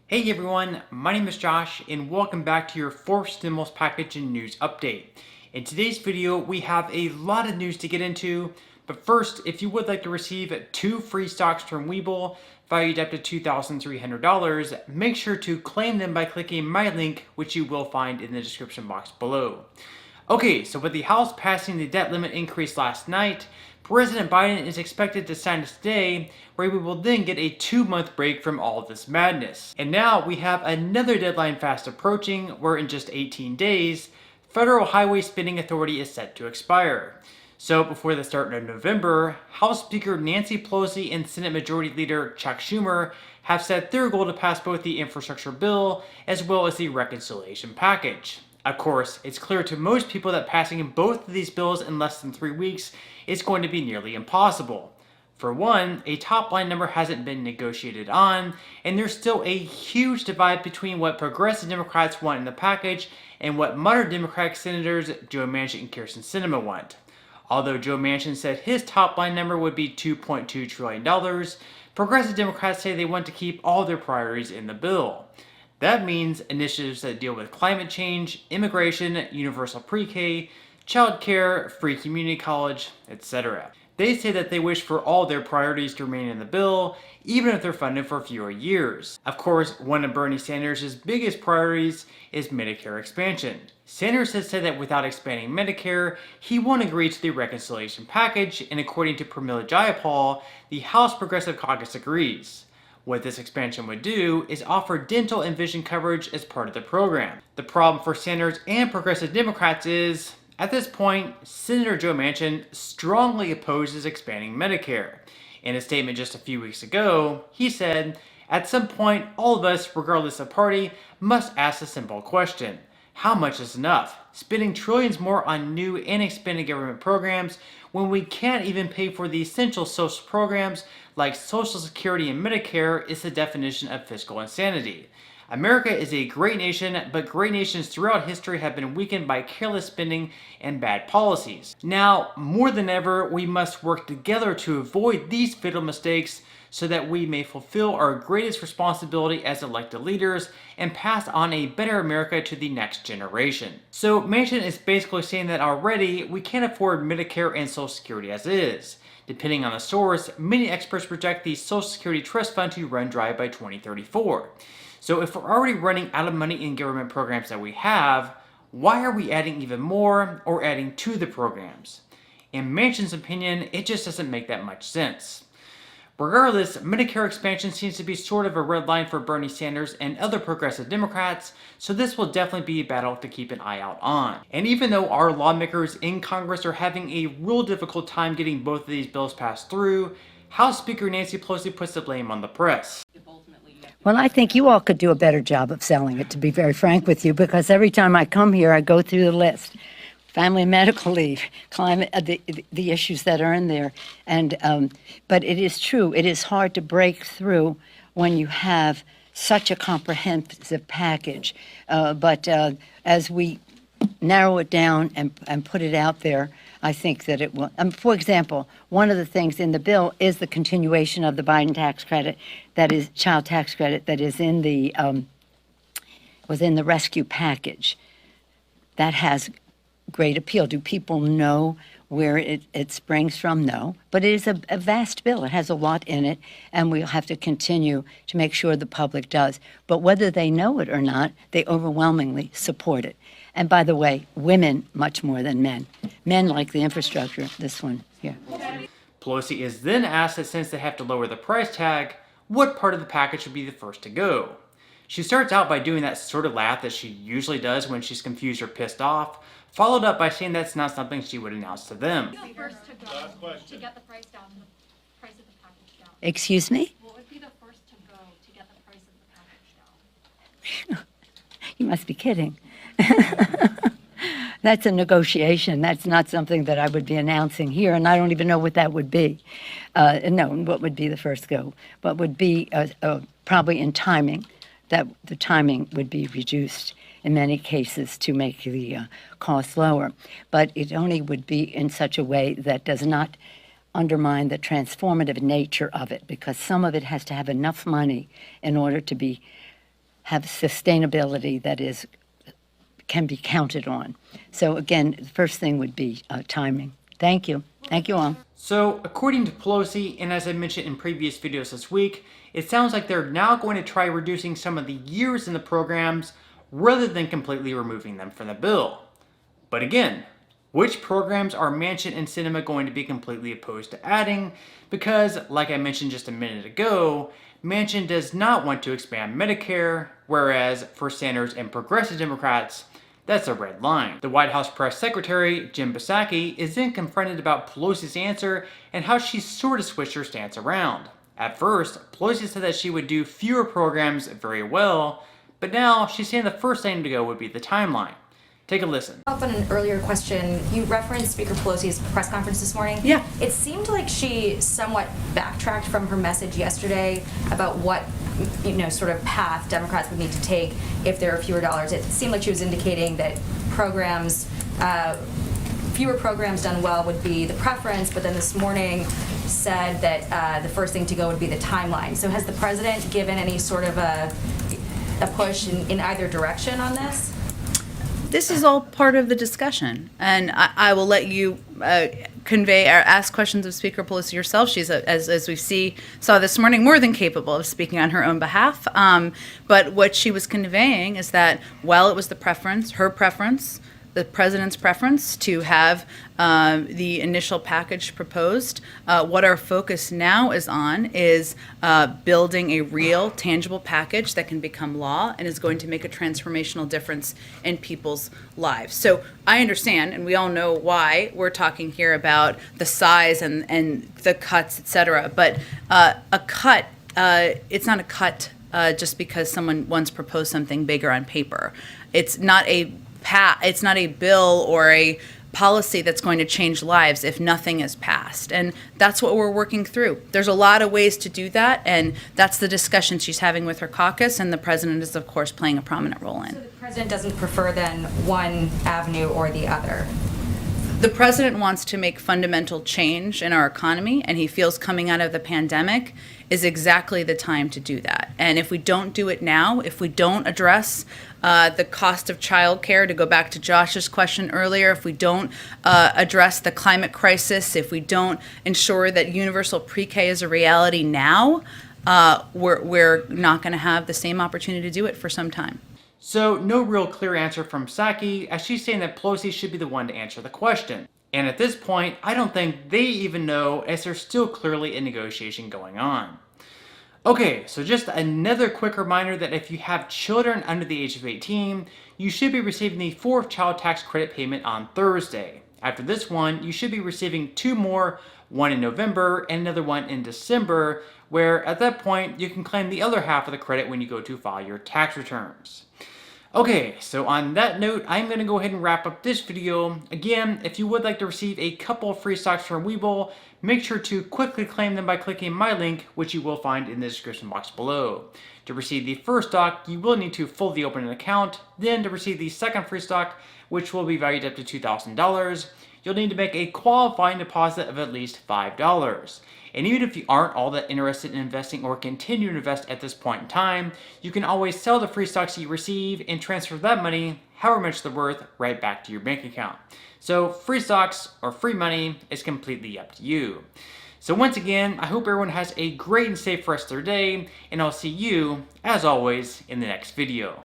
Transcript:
Hey everyone, my name is Josh and welcome back to your fourth stimulus package and news update. In today's video, we have a lot of news to get into, but first, if you would like to receive 2 free stocks from Webull, valued up to $2,300, make sure to claim them by clicking my link, which you will find in the description box below. Okay, so with the House passing the debt limit increase last night, President Biden is expected to sign it today, where we will then get a 2-month break from all of this madness. And now we have another deadline fast approaching, where in just 18 days, Federal Highway Spending Authority is set to expire. So before the start of November, House Speaker Nancy Pelosi and Senate Majority Leader Chuck Schumer have set their goal to pass both the infrastructure bill as well as the reconciliation package. Of course, it's clear to most people that passing both of these bills in less than 3 weeks is going to be nearly impossible. For one, a top line number hasn't been negotiated on, and there's still a huge divide between what progressive Democrats want in the package and what moderate Democratic Senators Joe Manchin and Kyrsten Sinema want. Although Joe Manchin said his top line number would be $2.2 trillion, progressive Democrats say they want to keep all their priorities in the bill. That means initiatives that deal with climate change, immigration, universal pre-K, childcare, free community college, etc. They say that they wish for all their priorities to remain in the bill, even if they're funded for fewer years. Of course, one of Bernie Sanders' biggest priorities is Medicare expansion. Sanders has said that without expanding Medicare, he won't agree to the reconciliation package, and according to Pramila Jayapal, the House Progressive Caucus agrees. What this expansion would do is offer dental and vision coverage as part of the program. The problem for Sanders and progressive Democrats is, at this point, Senator Joe Manchin strongly opposes expanding Medicare. In a statement just a few weeks ago, he said, "At some point, all of us, regardless of party, must ask a simple question. How much is enough? Spending trillions more on new and expanded government programs when we can't even pay for the essential social programs like Social Security and Medicare is the definition of fiscal insanity. America is a great nation, but great nations throughout history have been weakened by careless spending and bad policies. Now, more than ever, we must work together to avoid these fatal mistakes so that we may fulfill our greatest responsibility as elected leaders and pass on a better America to the next generation." So Manchin is basically saying that already we can't afford Medicare and Social Security as is. Depending on the source, many experts project the Social Security Trust Fund to run dry by 2034. So if we're already running out of money in government programs that we have, why are we adding even more or adding to the programs? In Manchin's opinion, it just doesn't make that much sense. Regardless, Medicare expansion seems to be sort of a red line for Bernie Sanders and other progressive Democrats, so this will definitely be a battle to keep an eye out on. And even though our lawmakers in Congress are having a real difficult time getting both of these bills passed through, House Speaker Nancy Pelosi puts the blame on the press. Well, I think you all could do a better job of selling it, to be very frank with you, because every time I come here, I go through the list. Family and medical leave, climate, the issues that are in there. But it is true, it is hard to break through when you have such a comprehensive package. But as we narrow it down and put it out there, I think that it will. For example, one of the things in the bill is the continuation of the Biden tax credit, that is child tax credit, that is in the was in the rescue package. That has great appeal. Do people know where it springs from? No. But it is a vast bill. It has a lot in it, and we'll have to continue to make sure the public does. But whether they know it or not, they overwhelmingly support it. And by the way, women much more than men. Men like the infrastructure, this one here. Pelosi is then asked that since they have to lower the price tag, what part of the package should be the first to go. She starts out by doing that sort of laugh that she usually does when she's confused or pissed off, followed up by saying that's not something she would announce to them. First to go to get the price down, the price of the package down. Excuse me? What would be the first to go to get the price of the package down? You must be kidding. That's a negotiation. That's not something that I would be announcing here, and I don't even know what that would be. No, what would be the first go? What would be probably in timing, that the timing would be reduced in many cases to make the cost lower. But it only would be in such a way that does not undermine the transformative nature of it, because some of it has to have enough money in order to be have sustainability that can be counted on. So again, the first thing would be timing. Thank you. Thank you all. So, according to Pelosi, and as I mentioned in previous videos this week, it sounds like they're now going to try reducing some of the years in the programs rather than completely removing them from the bill. But again, which programs are Manchin and Sinema going to be completely opposed to adding? Because, like I mentioned just a minute ago, Manchin does not want to expand Medicare, whereas for Sanders and progressive Democrats, that's a red line. The White House press secretary, Jim Psaki, is then confronted about Pelosi's answer and how she sort of switched her stance around. At first, Pelosi said that she would do fewer programs very well, but now she's saying the first thing to go would be the timeline. Take a listen. Up on an earlier question, you referenced Speaker Pelosi's press conference this morning. Yeah. It seemed like she somewhat backtracked from her message yesterday about what, sort of path Democrats would need to take if there are fewer dollars. It seemed like she was indicating that fewer programs done well would be the preference, but then this morning said that the first thing to go would be the timeline. So has the president given any sort of a push in either direction on this? This is all part of the discussion, and I will let you convey or ask questions of Speaker Pelosi yourself. She's, as we saw this morning, more than capable of speaking on her own behalf. But what she was conveying is that while it was her preference, the president's preference to have the initial package proposed, what our focus now is on is building a real, tangible package that can become law and is going to make a transformational difference in people's lives. So I understand, and we all know why we're talking here about the size and the cuts, et cetera. But a cut, it's not a cut just because someone once proposed something bigger on paper. It's not a bill or a policy that's going to change lives if nothing is passed. And that's what we're working through. There's a lot of ways to do that, and that's the discussion she's having with her caucus, and the president is, of course, playing a prominent role in. So the president doesn't prefer then one avenue or the other? The president wants to make fundamental change in our economy, and he feels coming out of the pandemic is exactly the time to do that. And if we don't do it now, if we don't address the cost of childcare, to go back to Josh's question earlier, if we don't address the climate crisis, if we don't ensure that universal pre-K is a reality now, we're not going to have the same opportunity to do it for some time. So, no real clear answer from Psaki, as she's saying that Pelosi should be the one to answer the question. And at this point, I don't think they even know, as there's still clearly a negotiation going on. Okay, so just another quick reminder that if you have children under the age of 18, you should be receiving the 4th child tax credit payment on Thursday. After this one, you should be receiving 2 more, one in November and another one in December, where at that point, you can claim the other half of the credit when you go to file your tax returns. Okay, so on that note, I'm going to go ahead and wrap up this video. Again, if you would like to receive a couple of free stocks from Webull, make sure to quickly claim them by clicking my link, which you will find in the description box below. To receive the first stock, you will need to fully open an account. Then to receive the second free stock, which will be valued up to $2,000, you'll need to make a qualifying deposit of at least $5. And even if you aren't all that interested in investing or continue to invest at this point in time, you can always sell the free stocks you receive and transfer that money, however much they're worth, right back to your bank account. So free stocks or free money is completely up to you. So once again, I hope everyone has a great and safe rest of their day, and I'll see you, as always, in the next video.